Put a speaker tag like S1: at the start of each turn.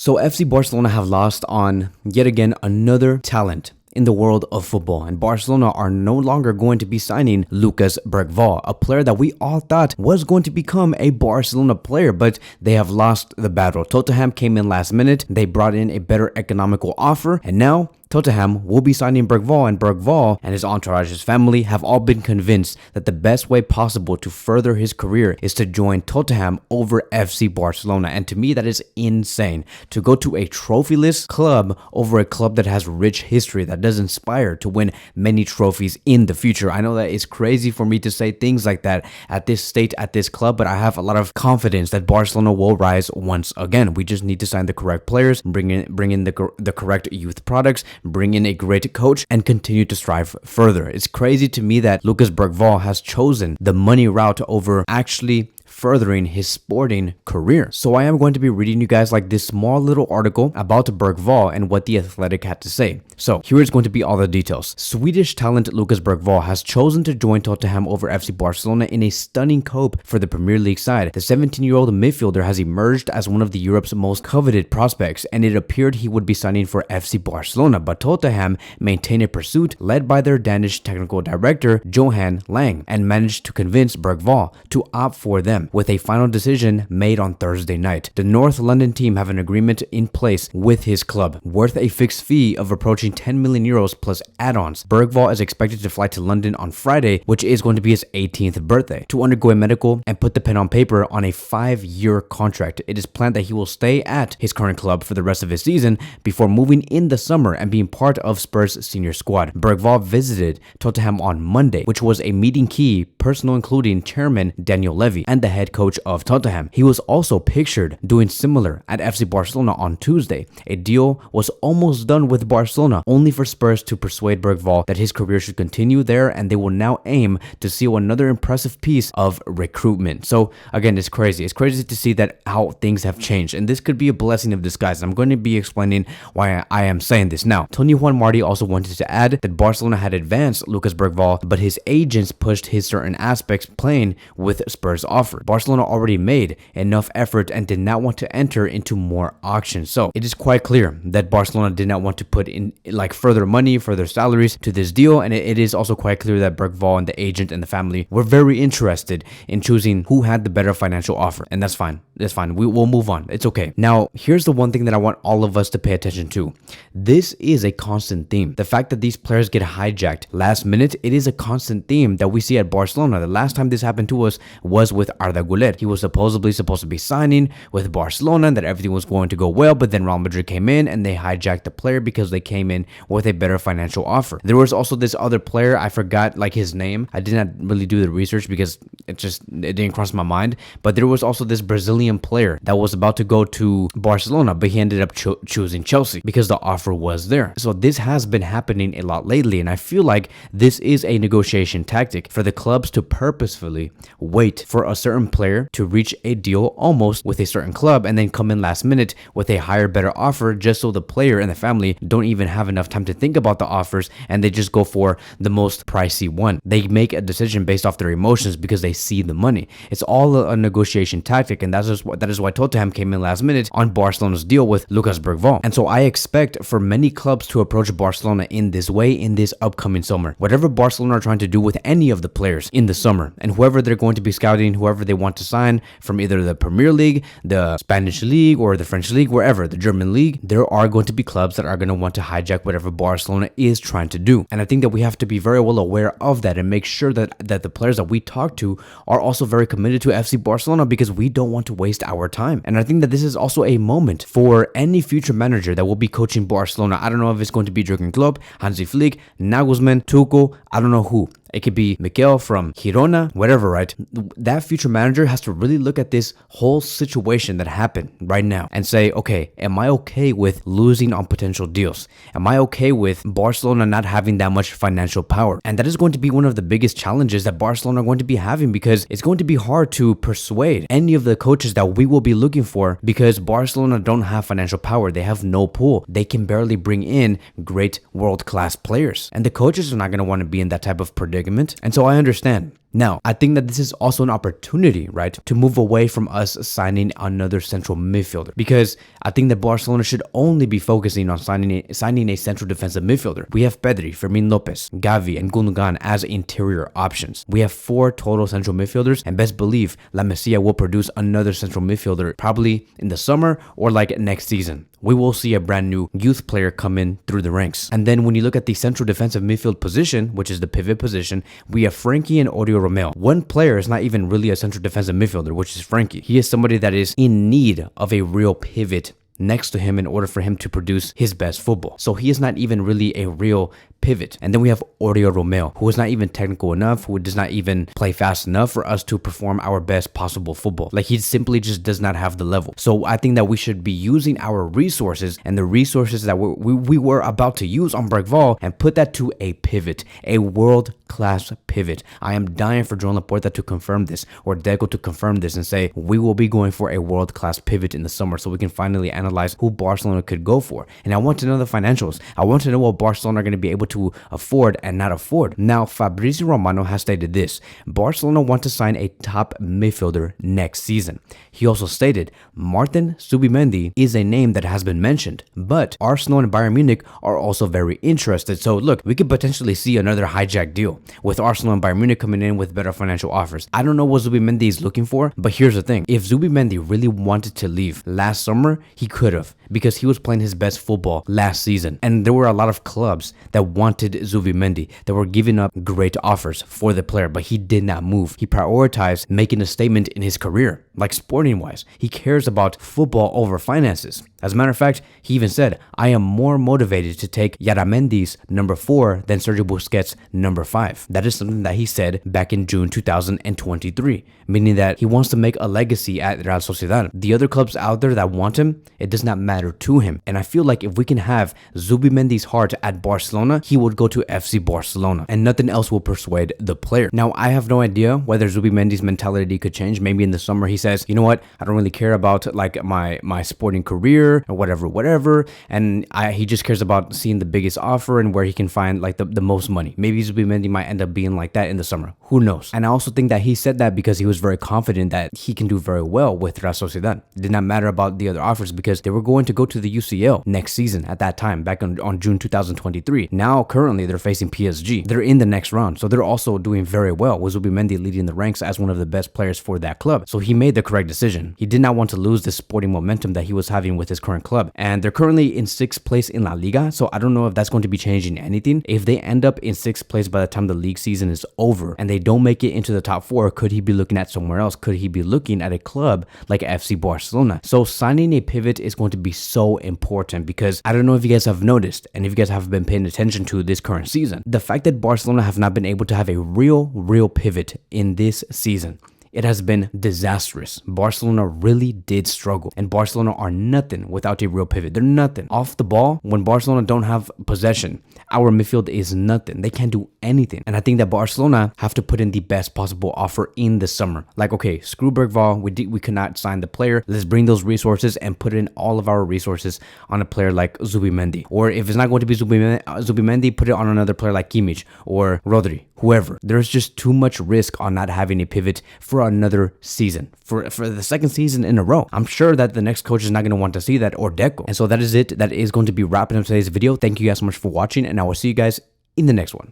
S1: So FC Barcelona have lost on yet again another talent in the world of football, and Barcelona are no longer going to be signing Lucas Bergvall, a player that we all thought was going to become a Barcelona player, but they have lost the battle. Tottenham came in last minute, they brought in a better economical offer, and now Tottenham will be signing Bergvall, and Bergvall and his entourage, his family, have all been convinced that the best way possible to further his career is to join Tottenham over FC Barcelona. And to me, that is insane. To go to a trophyless club over a club that has rich history, that does inspire to win many trophies in the future. I know that it's crazy for me to say things like that at this state, at this club, but I have a lot of confidence that Barcelona will rise once again. We just need to sign the correct players, bring in the correct youth products, bring in a great coach, and continue to strive further. It's crazy to me that Lucas Bergvall has chosen the money route over actually furthering his sporting career. So I am going to be reading you guys like this small little article about Bergvall and what the Athletic had to say. So here is going to be all the details. Swedish talent Lucas Bergvall has chosen to join Tottenham over FC Barcelona in a stunning coup for the Premier League side. The 17-year-old midfielder has emerged as one of the Europe's most coveted prospects, and it appeared he would be signing for FC Barcelona, but Tottenham maintained a pursuit led by their Danish technical director Johan Lange and managed to convince Bergvall to opt for them, with a final decision made on Thursday night. The North London team have an agreement in place with his club, worth a fixed fee of approaching 10 million euros plus add-ons. Bergvall is expected to fly to London on Friday, which is going to be his 18th birthday, to undergo a medical and put the pen on paper on a 5-year contract. It is planned that he will stay at his current club for the rest of his season before moving in the summer and being part of Spurs' senior squad. Bergvall visited Tottenham on Monday, which was a meeting key personal including chairman Daniel Levy and the head coach of Tottenham. He was also pictured doing similar at FC Barcelona on Tuesday. A deal was almost done with Barcelona, only for Spurs to persuade Bergvall that his career should continue there, and they will now aim to seal another impressive piece of recruitment. So again, it's crazy. It's crazy to see that how things have changed, and this could be a blessing of disguise. I'm going to be explaining why I am saying this now. Tony Juan Marti also wanted to add that Barcelona had advanced Lucas Bergvall, but his agents pushed his certain aspects playing with Spurs' offer. Barcelona already made enough effort and did not want to enter into more auctions. So it is quite clear that Barcelona did not want to put in like further money, further salaries to this deal, and it is also quite clear that Bergvall and the agent and the family were very interested in choosing who had the better financial offer, and that's fine. That's fine. We will move on. It's okay. Now, here's the one thing that I want all of us to pay attention to. This is a constant theme. The fact that these players get hijacked last minute, it is a constant theme that we see at Barcelona. The last time this happened to us was with Arda Güler. He was supposed to be signing with Barcelona and that everything was going to go well, but then Real Madrid came in and they hijacked the player because they came in with a better financial offer. There was also this other player, I forgot like his name. I did not really do the research because it didn't cross my mind, but there was also this Brazilian player that was about to go to Barcelona, but he ended up choosing Chelsea because the offer was there. So this has been happening a lot lately, and I feel like this is a negotiation tactic for the clubs to purposefully wait for a certain player to reach a deal almost with a certain club and then come in last minute with a higher, better offer, just so the player and the family don't even have enough time to think about the offers and they just go for the most pricey one. They make a decision based off their emotions because they see the money. It's all a negotiation tactic, and that is why Tottenham came in last minute on Barcelona's deal with Lucas Bergvall. And so I expect for many clubs to approach Barcelona in this way in this upcoming summer. Whatever Barcelona are trying to do with any of the players in the summer, and whoever they're going to be scouting, whoever they want to sign from either the Premier League, the Spanish League, or the French League, wherever, the German League, there are going to be clubs that are going to want to hijack whatever Barcelona is trying to do. And I think that we have to be very well aware of that and make sure that the players that we talk to are also very committed to FC Barcelona, because we don't want to waste our time. And I think that this is also a moment for any future manager that will be coaching Barcelona. I don't know if it's going to be Jurgen Klopp, Hansi Flick, Nagelsmann, Tuchel, I don't know who. It could be Mikel from Girona, whatever, right? That future manager has to really look at this whole situation that happened right now and say, okay, am I okay with losing on potential deals? Am I okay with Barcelona not having that much financial power? And that is going to be one of the biggest challenges that Barcelona are going to be having, because it's going to be hard to persuade any of the coaches that we will be looking for, because Barcelona don't have financial power. They have no pool. They can barely bring in great world-class players. And the coaches are not going to want to be in that type of predicament. And so I understand. Now, I think that this is also an opportunity, right, to move away from us signing another central midfielder, because I think that Barcelona should only be focusing on signing a central defensive midfielder. We have Pedri, Fermin Lopez, Gavi, and Gundogan as interior options. We have 4 total central midfielders, and best believe La Masia will produce another central midfielder probably in the summer or like next season. We will see a brand new youth player come in through the ranks. And then when you look at the central defensive midfield position, which is the pivot position, we have Frankie and Oriol Romeu. One player is not even really a central defensive midfielder, which is Frankie. He is somebody that is in need of a real pivot next to him in order for him to produce his best football. So he is not even really a real pivot. And then we have Oriol Romeu, who is not even technical enough, who does not even play fast enough for us to perform our best possible football. Like, he simply just does not have the level. So I think that we should be using our resources and the resources that we were about to use on Bergvall and put that to a pivot, a world-class pivot. I am dying for Joan Laporta to confirm this, or Deco to confirm this and say, we will be going for a world-class pivot in the summer so we can finally analyze who Barcelona could go for. And I want to know the financials. I want to know what Barcelona are going to be able to afford and not afford. Now, Fabrizio Romano has stated this: Barcelona want to sign a top midfielder next season. He also stated Martin Zubimendi is a name that has been mentioned, but Arsenal and Bayern Munich are also very interested. So look, we could potentially see another hijack deal with Arsenal and Bayern Munich coming in with better financial offers. I don't know what Zubimendi is looking for, but here's the thing. If Zubimendi really wanted to leave last summer, he could have, because he was playing his best football last season. And there were a lot of clubs that wanted Zubimendi, that were giving up great offers for the player, but he did not move. He prioritized making a statement in his career, like sporting wise. He cares about football over finances. As a matter of fact, he even said, I am more motivated to take Yaramendi's number 4 than Sergio Busquets' number 5. That is something that he said back in June 2023, meaning that he wants to make a legacy at Real Sociedad. The other clubs out there that want him, it does not matter to him. And I feel like if we can have Zubimendi's heart at Barcelona, he would go to FC Barcelona, and nothing else will persuade the player. Now, I have no idea whether Zubimendi's mentality could change. Maybe in the summer he says, you know what, I don't really care about like my sporting career or whatever, and he just cares about seeing the biggest offer and where he can find like the most money. Maybe Zubimendi might end up being like that in the summer. Who knows? And I also think that he said that because he was very confident that he can do very well with Real Sociedad. It did not matter about the other offers because they were going to go to the UCL next season at that time, back on June 2023. Now, currently, they're facing PSG. They're in the next round, so they're also doing very well, with Zubimendi leading the ranks as one of the best players for that club. So he made the correct decision. He did not want to lose this sporting momentum that he was having with his current club. And they're currently in 6th place in La Liga, so I don't know if that's going to be changing anything. If they end up in 6th place by the time the league season is over and they don't make it into the top 4, could he be looking at somewhere else? Could he be looking at a club like FC Barcelona? So signing a pivot is going to be so important, because I don't know if you guys have noticed, and if you guys have been paying attention to this current season, the fact that Barcelona have not been able to have a real pivot in this season. It has been disastrous. Barcelona really did struggle, and Barcelona are nothing without a real pivot. They're nothing. Off the ball, when Barcelona don't have possession, our midfield is nothing. They can't do anything. And I think that Barcelona have to put in the best possible offer in the summer. Like, okay, screw Bergvall. We could not sign the player. Let's bring those resources and put in all of our resources on a player like Zubimendi. Or if it's not going to be Zubimendi, put it on another player like Kimmich or Rodri, whoever. There's just too much risk on not having a pivot for another season, for the second season in a row. I'm sure that the next coach is not going to want to see that, or Deco. And so that is it. That is going to be wrapping up today's video. Thank you guys so much for watching, and I will see you guys in the next one.